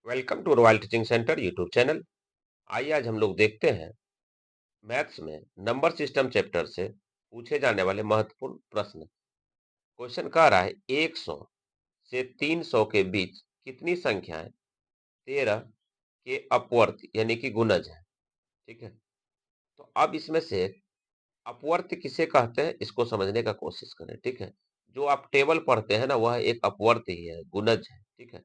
Welcome to Royal Teaching Centre YouTube channel. आइए आज हम लोग देखते हैं मैथ्स में नंबर सिस्टम चैप्टर से पूछे जाने वाले महत्वपूर्ण प्रश्न। क्वेश्चन कह रहा है 100 से 300 के बीच कितनी संख्याएं 13 के अपवर्त यानी कि गुणज है। ठीक है, तो अब इसमें से अपवर्त किसे कहते हैं इसको समझने का कोशिश करें। ठीक है, जो आप टेबल पढ़ते हैं ना वह एक अपवर्त ही है, गुणज है। ठीक है,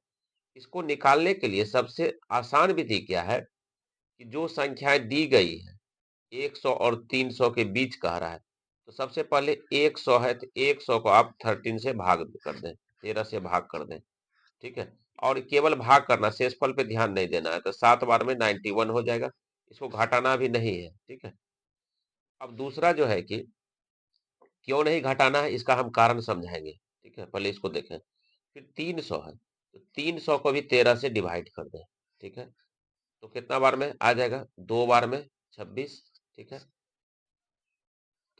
इसको निकालने के लिए सबसे आसान विधि क्या है कि जो संख्याएं दी गई है 100 और 300 के बीच कह रहा है, तो सबसे पहले 100 है तो 100 को आप 13 से भाग कर दें, 13 से भाग कर दें। ठीक है, और केवल भाग करना, शेषफल पे ध्यान नहीं देना है। तो 7 बार में 91 हो जाएगा, इसको घटाना भी नहीं है। ठीक है, अब दूसरा जो है कि क्यों नहीं घटाना है इसका हम कारण समझाएंगे। ठीक है, पहले इसको देखें। फिर 300 है तो 300 को भी 13 से डिवाइड कर दें। ठीक है, तो कितना बार में आ जाएगा, 2 बार में 26। ठीक है,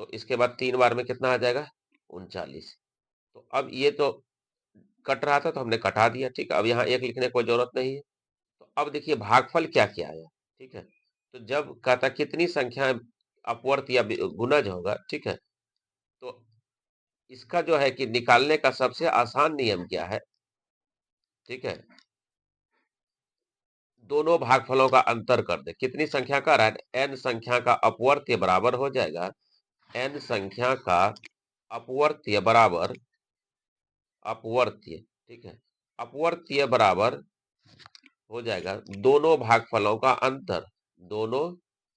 तो इसके बाद 3 बार में कितना आ जाएगा, 39। तो अब ये तो कट रहा था तो हमने कटा दिया। ठीक है, अब यहाँ एक लिखने की कोई जरूरत नहीं है। तो अब देखिए भागफल क्या क्या आया। ठीक है, तो जब कहता कितनी संख्या अपवर्त या गुणज होगा, ठीक है, तो इसका जो है कि निकालने का सबसे आसान नियम क्या है। ठीक है, दोनों भागफलों का अंतर कर दे। कितनी संख्या का रहा है, n संख्या का अपवर्त्य बराबर हो जाएगा n संख्या का अपवर्त्य बराबर अपवर्त्य। ठीक है, अपवर्त्य बराबर हो जाएगा दोनों भागफलों का अंतर, दोनों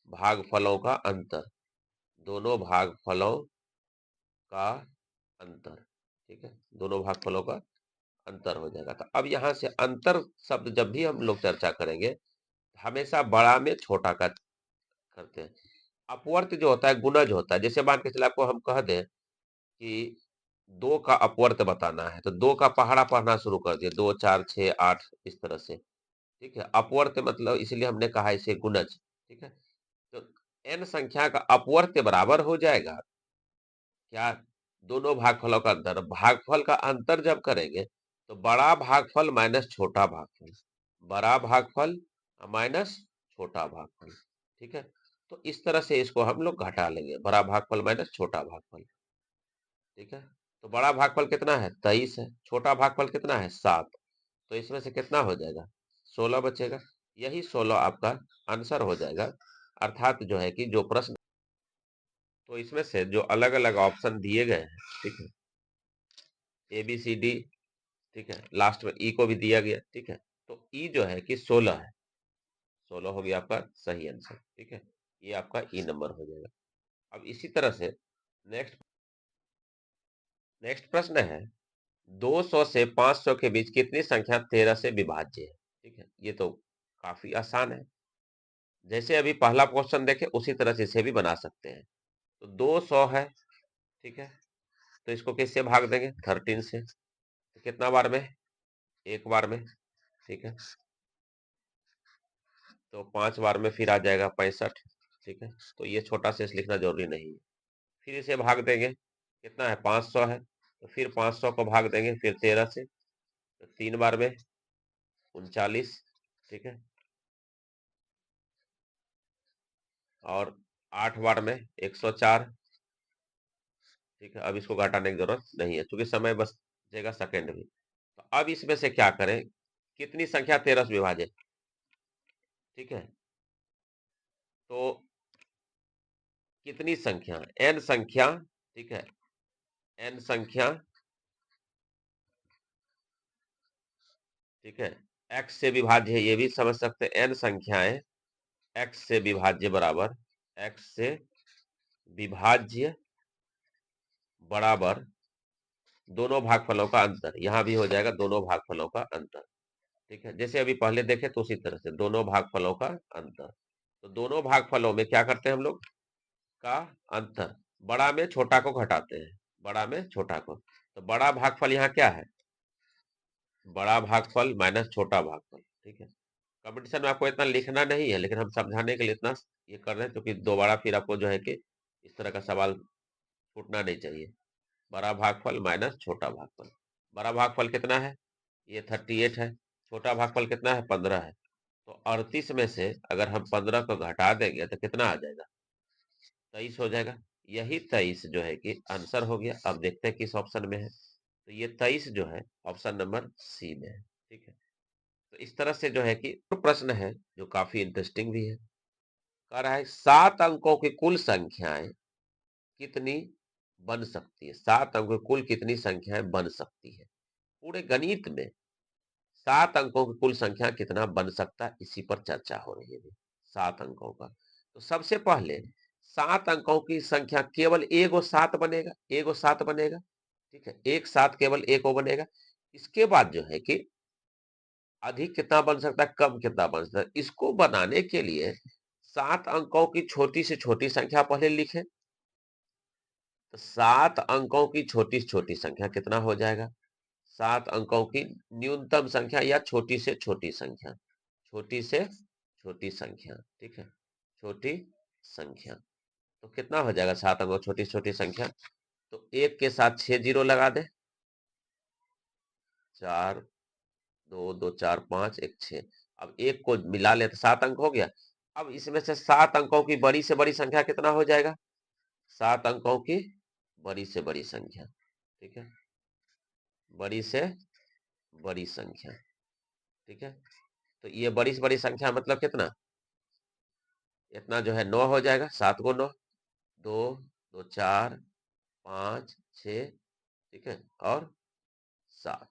भागफलों का अंतर, दोनों भागफलों का अंतर। ठीक है, दोनों भागफलों का अंतर हो जाएगा। तो अब यहां से अंतर शब्द जब भी हम लोग चर्चा करेंगे हमेशा बड़ा में छोटा का करते हैं। अपवर्त जो होता है गुणज होता है। जैसे मान के चले आपको हम कह दें कि 2 का अपवर्त बताना है तो 2 का पहाड़ा पढ़ना शुरू कर दिए, 2 4 6 8 इस तरह से। ठीक है, अपवर्त मतलब इसलिए हमने कहा इसे गुणज। ठीक है, तो n संख्या का अपवर्त बराबर हो जाएगा क्या, दोनों भागफलों का अंतर। भागफल का अंतर जब करेंगे तो बड़ा भागफल माइनस छोटा भागफल, बड़ा भागफल माइनस छोटा भागफल। ठीक है, तो इस तरह से इसको हम लोग घटा लेंगे, बड़ा भागफल माइनस छोटा भागफल। ठीक है, तो बड़ा भागफल कितना है, 23 है, छोटा भागफल कितना है, 7। तो इसमें से कितना हो जाएगा, 16 बचेगा। यही 16 आपका आंसर हो जाएगा। अर्थात जो है कि जो प्रश्न, तो इसमें से जो अलग अलग ऑप्शन दिए गए हैं, ठीक है, ए बी सी डी, ठीक है, लास्ट में ई को भी दिया गया। ठीक है, तो ई जो है कि 16 है, 16 हो गया आपका सही आंसर। ठीक है, ये आपका ई नंबर हो जाएगा। अब इसी तरह से नेक्स्ट नेक्स्ट प्रश्न है 200 से 500 के बीच कितनी संख्या 13 से विभाज्य है। ठीक है, ये तो काफी आसान है। जैसे अभी पहला क्वेश्चन देखे उसी तरह से इसे भी बना सकते हैं। तो 200 है, ठीक है, तो इसको किससे भाग देंगे, 13 से। तो कितना बार में, एक बार में। ठीक है, तो 5 बार में फिर आ जाएगा 65। ठीक है, तो ये छोटा से लिखना जरूरी नहीं है। फिर इसे भाग देंगे, कितना है, 500 है, तो फिर 500 को भाग देंगे फिर 13 से, तो 3 बार में 39। ठीक है, और 8 बार में 104। ठीक है, अब इसको घटाने की जरूरत नहीं है क्योंकि समय बचेगा सेकंड भी। तो अब इसमें से क्या करें, कितनी संख्या 13 से विभाजित। ठीक है, तो कितनी संख्या, n संख्या। ठीक है, n संख्या, ठीक है, x से विभाज्य है, ये भी समझ सकते हैं। n संख्याएं x से विभाज्य बराबर x से विभाज्य बराबर दोनों भागफलों का अंतर। यहां भी हो जाएगा दोनों भागफलों का अंतर। ठीक है, जैसे अभी पहले देखे तो उसी तरह से दोनों भागफलों का अंतर। तो दोनों भागफलों में क्या करते हैं हम लोग, का अंतर, बड़ा में छोटा को घटाते हैं, बड़ा में छोटा को। तो बड़ा भागफल यहाँ क्या है, बड़ा भागफल माइनस छोटा भागफल। ठीक है, कंपटीशन में आपको इतना लिखना नहीं है लेकिन हम समझाने के लिए इतना ये कर रहे हैं क्योंकि दोबारा फिर आपको जो है कि इस तरह का सवाल छूटना नहीं चाहिए। बड़ा भागफल माइनस छोटा भागफल, बड़ा भागफल कितना है, ये 38 है, छोटा भागफल कितना है, 15 है। तो 38 में से अगर हम 15 को घटा देंगे तो कितना आ जाएगा, 23 हो जाएगा। यही 23 जो है कि आंसर हो गया। अब देखते हैं किस ऑप्शन में है। तो ये 23 जो है ऑप्शन नंबर सी में है। ठीक है, तो इस तरह से जो है कि प्रश्न है जो काफी इंटरेस्टिंग भी है। कह रहा है 7 अंकों की कुल संख्याएं कितनी बन सकती है, 7 अंकों की कुल कितनी संख्याएं बन सकती है। पूरे गणित में 7 अंकों की कुल संख्या कितना बन सकता है, इसी पर चर्चा हो रही है। 7 अंकों का, तो सबसे पहले 7 अंकों की संख्या केवल एगो 7 बनेगा, एगो 7 बनेगा। ठीक है, एक साथ केवल एक वो बनेगा। इसके बाद जो है कि अधिक कितना बन सकता है, कम कितना बन सकता है, इसको बनाने के लिए 7 अंकों की छोटी से छोटी संख्या पहले लिखें। तो 7 अंकों की छोटी से छोटी संख्या कितना हो जाएगा, 7 अंकों की न्यूनतम संख्या या छोटी से छोटी संख्या, छोटी से छोटी संख्या। ठीक है, छोटी संख्या। तो कितना हो जाएगा 7 अंकों छोटी से छोटी संख्या। तो एक के साथ 6 जीरो लगा दे, 4 2 2 4 5 1 6। अब एक को मिला ले तो 7 अंक हो गया। अब इसमें से 7 अंकों की बड़ी से बड़ी संख्या कितना हो जाएगा, 7 अंकों की बड़ी से बड़ी संख्या। ठीक है, बड़ी से बड़ी संख्या। ठीक है, तो ये बड़ी से बड़ी संख्या मतलब कितना, इतना जो है 9 हो जाएगा, 7 को 9, 2 2 4 5 6। ठीक है, और 7।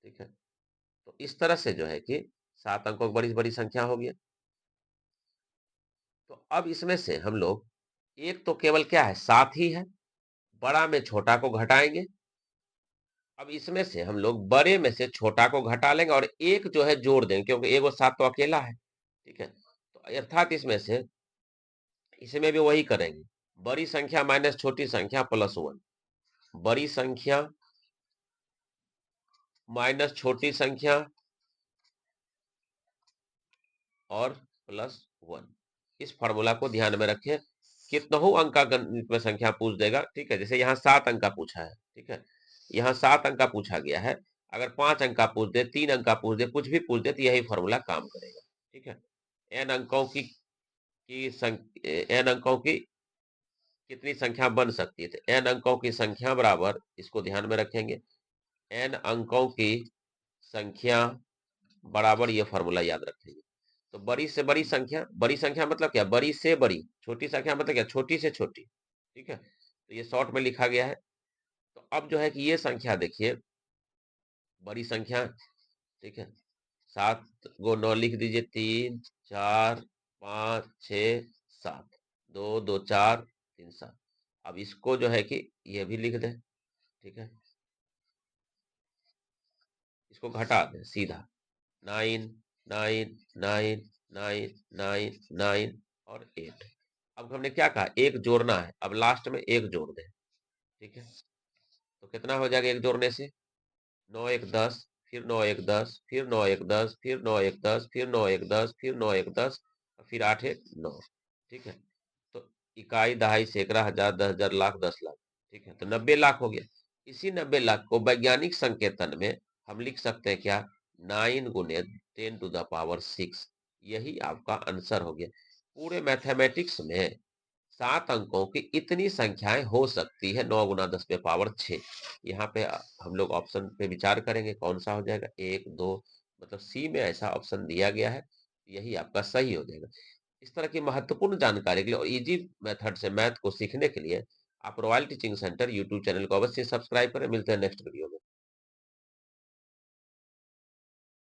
ठीक है, तो इस तरह से जो है कि 7 अंकों की बड़ी से बड़ी संख्या हो गया। तो अब इसमें से हम लोग एक तो केवल क्या है, 7 ही है, बड़ा में छोटा को घटाएंगे। अब इसमें से हम लोग बड़े में से छोटा को घटा लेंगे और एक जो है जोड़ देंगे, क्योंकि एगो 7 तो अकेला है। ठीक है, तो अर्थात इसमें भी वही करेंगे, बड़ी संख्या माइनस छोटी संख्या प्लस 1, बड़ी संख्या माइनस छोटी संख्या और प्लस 1। इस फार्मूला को ध्यान में रखें। कितनों अंक का गणित में संख्या पूछ देगा। ठीक है, जैसे यहाँ 7 अंक का पूछा है। ठीक है, यहाँ 7 अंक का पूछा गया है। अगर 5 अंक का पूछ दे, 3 अंक का पूछ दे, कुछ भी पूछ दे, तो यही फार्मूला काम करेगा। ठीक है, एन अंकों एन अंकों की कितनी संख्या बन सकती है, तो एन अंकों की संख्या बराबर, इसको ध्यान में रखेंगे, एन अंकों की संख्या बराबर, ये फॉर्मूला याद रखेंगे। तो बड़ी संख्या मतलब क्या, बड़ी से बड़ी, छोटी संख्या मतलब क्या, छोटी से छोटी। ठीक है, तो ये शॉर्ट में लिखा गया है। तो अब जो है कि ये संख्या देखिए, बड़ी संख्या। ठीक है, 7 को 9 लिख दीजिए, 3 4 5 6 7, 2 2 4 3 7। अब इसको जो है कि ये भी लिख दें। ठीक है, इसको घटा दें सीधा, 9 9 9 9 9 9 और 8। अब हमने क्या कहा, एक जोड़ना है, अब लास्ट में एक जोड़ दें। ठीक है, तो कितना हो जाएगा एक जोड़ने से, 9 1 10, फिर 9 1 10, फिर 9 1 10, फिर 9 1 10, फिर 9 1 10, फिर 9 1 10, फिर 8 1 9। ठीक है, तो इकाई दहाई सैकड़ा हजार 10,000 लाख 10 लाख। ठीक है, तो 90 लाख हो गया। इसी 90 लाख को वैज्ञानिक संकेतन में हम लिख सकते हैं क्या, 9 गुने 10⁶। यही आपका आंसर हो गया। पूरे मैथमेटिक्स में 7 अंकों की इतनी संख्याएं हो सकती है, 9 गुना 10⁶। यहाँ पे हम लोग ऑप्शन पे विचार करेंगे कौन सा हो जाएगा, 1 2, मतलब सी में ऐसा ऑप्शन दिया गया है, यही आपका सही हो जाएगा। इस तरह की महत्वपूर्ण जानकारी के लिए और इजी मेथड से मैथ को सीखने के लिए आप royal Teaching Centre YouTube channel को अवश्य सब्सक्राइब करें। मिलते हैं नेक्स्ट वीडियो में।